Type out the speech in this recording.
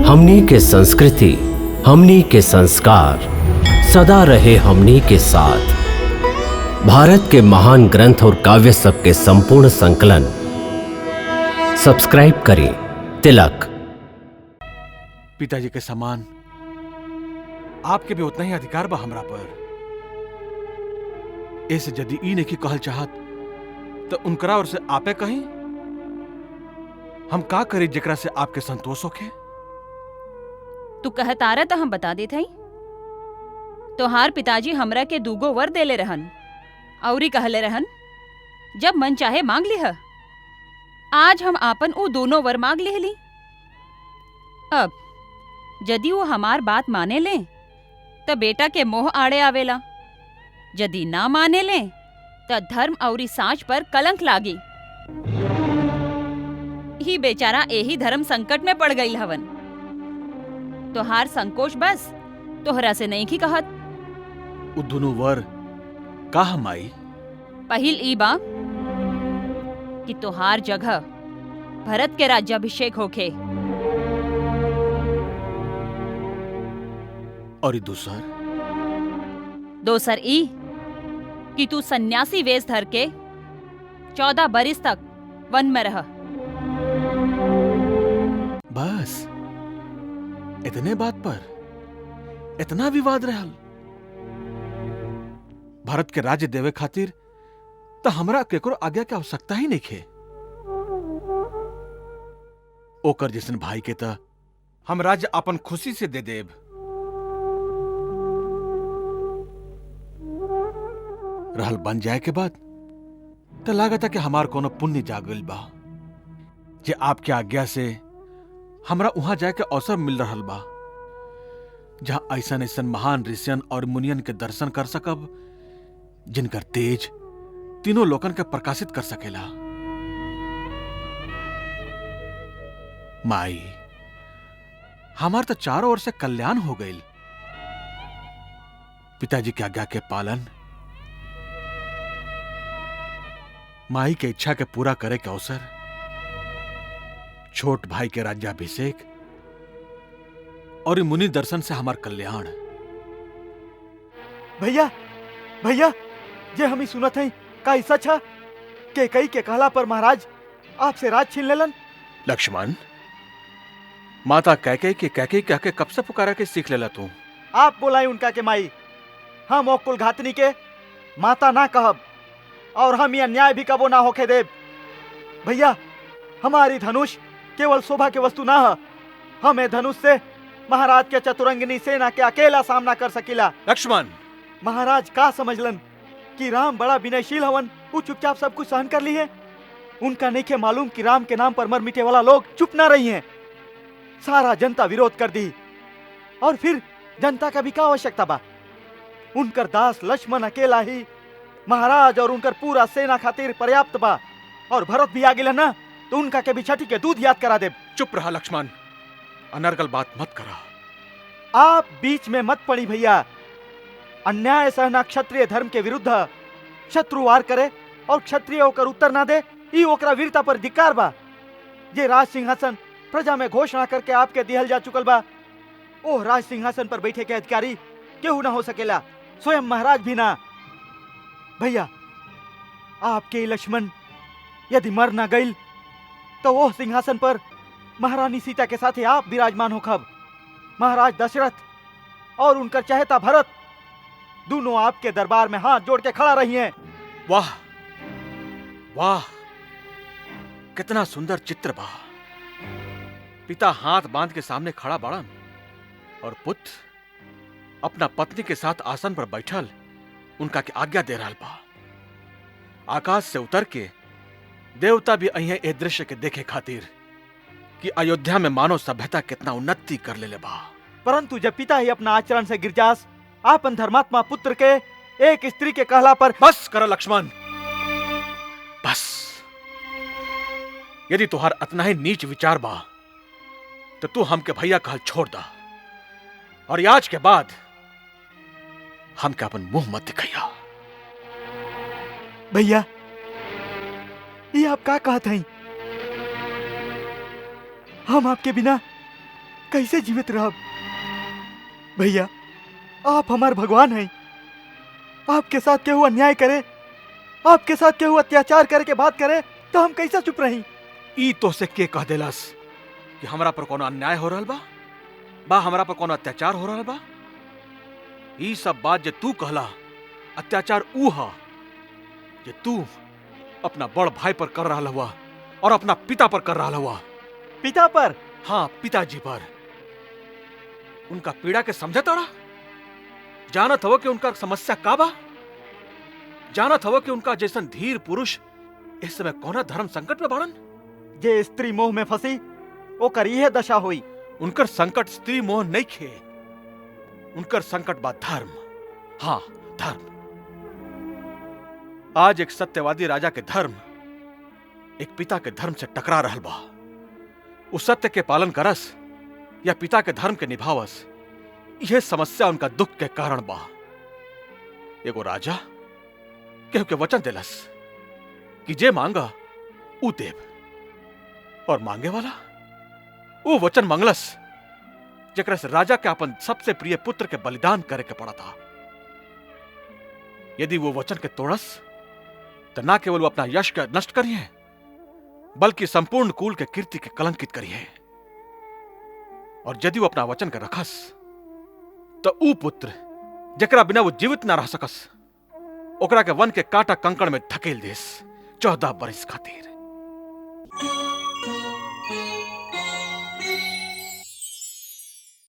हमनी के संस्कृति, हमनी के संस्कार सदा रहे हमनी के साथ। भारत के महान ग्रंथ और काव्य सब के संपूर्ण संकलन सब्सक्राइब करें तिलक। पिताजी के समान आपके भी उतना ही अधिकार बा हमरा पर। ऐसे यदि ई नहीं कहल चाहत तो उनकरा और से आपे कहीं हम का करी जेकरा से आपके संतोष होखे। तू कहत आ रहा तो हम बता देत हई। तोहार पिताजी हमरा के दूगो वर देले रहन औरी कहले रहन जब मन चाहे मांग लिह। आज हम आपन ऊ दोनों वर मांग लिहली। अब यदि वो हमार बात माने ले तो बेटा के मोह आड़े आवेला, यदि ना माने ले तो धर्म औरी साँच पर कलंक लागी। ही बेचारा यही धर्म संकट में पड़ गई हवन। तोहार संकोच बस तोहरा से नहीं की कहत। उ दोनों वर का हम आई? पहिल ई बा कि तोहार जगह भरत के राज्याभिषेक होखे, और दोसर ई कि तू सन्यासी वेश धर के 14 बरिस तक वन में रह। बस इतने बात पर इतना विवाद रहल? भारत के राज्य देवे खातिर तो हमरा केकरो आज्ञा के आवश्यकता ही नहीं खे। ओकर जैसन भाई के तो हम राज्य अपन खुशी से दे देब। रहल बन जाए के बाद तो लागता कि हमार कोनो पुण्य जागल बा जे आपके आज्ञा से हमरा वहां जाए के अवसर मिल रहल बा, जहां ऐसन ऐसन महान ऋषियन और मुनियन के दर्शन कर सकब जिनकर तेज तीनों लोकन के प्रकाशित कर सकेला। माई, हमार तो चारों ओर से कल्याण हो गईल। पिताजी की आज्ञा के पालन, माई के इच्छा के पूरा करे के अवसर, छोट भाई के राज्याभिषेक और मुनि दर्शन से हमार कल्याण। भैया भैया ये हम ही सुनत हई का ई सच है के कई के कहला पर महाराज आपसे राज छीन लेलन? लक्ष्मण, माता कैकेयी के कैकेयी कह के कब से पुकारा के सीख लेला तू? आप बोलाई उनका के माई। हम ओ कुल घातनी के माता ना कहब और हम ये अन्याय भी कबो ना होके देब। भैया हमारी धनुष केवल शोभा के वस्तु ना है। हमें धनुष से महाराज के चतुरंगिनी सेना के अकेला सामना कर सकीला। लक्ष्मण, महाराज का समझलन कि राम बड़ा विनयशील हवन, वो चुपचाप सब कुछ सहन कर ली है। उनका नहीं के मालूम कि राम के नाम पर मर मिटे वाला लोग चुप ना रही हैं। सारा जनता विरोध कर दी और फिर जनता का भी क्या आवश्यकता बा? उनकर दास लक्ष्मण अकेला ही महाराज और उनकर पूरा सेना खातिर पर्याप्त बा। और भरत भी आ गिला ना तो उनका के भी छठी के दूध याद करा दे। चुप रहा लक्ष्मण, अनर्गल बात मत करा। आप बीच में मत पड़ी भैया। अन्याय सहना क्षत्रिय धर्म के विरुद्ध है। शत्रु वार करे और क्षत्रिय होकर उत्तर ना दे, ई ओकरा वीरता पर धिक्कार बा। ये राज सिंहासन प्रजा में घोषणा करके आपके दिहल जा चुकल बा। ओह राज सिंहासन पर बैठे के अधिकारी केहू ना हो सकेला, स्वयं महाराज भी ना। भैया आपके लक्ष्मण यदि मर ना गईल तो वो सिंहासन पर महारानी सीता के साथ आप विराजमान हो खब। महाराज दशरथ और उनकर चहेता भरत दोनों आपके दरबार में हाथ जोड़ के खड़ा रही हैं। वाह वाह, कितना सुंदर चित्र बा। पिता हाथ बांध के सामने खड़ा बाड़न और पुत्र अपना पत्नी के साथ आसन पर बैठल उनका के आज्ञा दे रहा बा। आकाश से उतर के देवता भी अहिए ए दृश्य के देखे खातिर कि अयोध्या में मानव सभ्यता कितना उन्नति कर ले बा। परंतु जब पिता ही अपना आचरण से गिर जास, आपन धर्मात्मा पुत्र के एक स्त्री के कहला पर। बस कर लक्ष्मण, बस। यदि तुहार अतना ही नीच विचार बा तो तू हमके भैया कहल छोड़ दा और आज के बाद हमके अपन मुंह मत दिखाइया। भैया ये आप का कहत हई? हम आपके बिना कैसे जीवित रहब? भैया, आप हमार भगवान हैं। आपके साथ केहू अन्याय करे, आपके साथ केहू अत्याचार करे के बात करे तो हम कैसे चुप रही? ई तो से के कह देलस कि हमरा पर कोनो अन्याय हो रहल बा हमरा पर कोनो अत्याचार हो रहल बा? ई सब बात जे तू कहला अत्याचार ऊ हा जे तू अपना बड़ भाई पर कर रहा हुआ और अपना पिता पर कर रहा हुआ। पिता पर? हाँ, पिताजी पर। उनका पीड़ा के समझे तोड़ा? जानत हो कि उनका समस्या का बा? जानत हो कि उनका जैसन धीर पुरुष इस समय कौना धर्म संकट में बाड़न? जे स्त्री मोह में फंसी ओकर यह दशा हुई। उनकर संकट स्त्री मोह नहीं खे, उनकर संकट बा धर्म। हाँ, धर्म। आज एक सत्यवादी राजा के धर्म एक पिता के धर्म से टकरा रहल बा। उस सत्य के पालन करस या पिता के धर्म के निभावस, यह समस्या उनका दुख के कारण बा। एगो राजा केहू के वचन देलस कि जे मांगा ऊ देव, और मांगे वाला वो वचन मंगलस जेकरा से राजा के अपन सबसे प्रिय पुत्र के बलिदान करे के पड़ा था। यदि वो वचन के तोड़स तो ना केवल वो अपना यश के नष्ट करिए बल्कि संपूर्ण कुल के कीर्ति के कलंकित करिए। और यदि वो अपना वचन के रखस तो ऊ पुत्र जेकरा बिना वो जीवित ना रह सकस ओकरा के वन के कांटा कंकड़ में धकेल देस 14 बरस खातिर।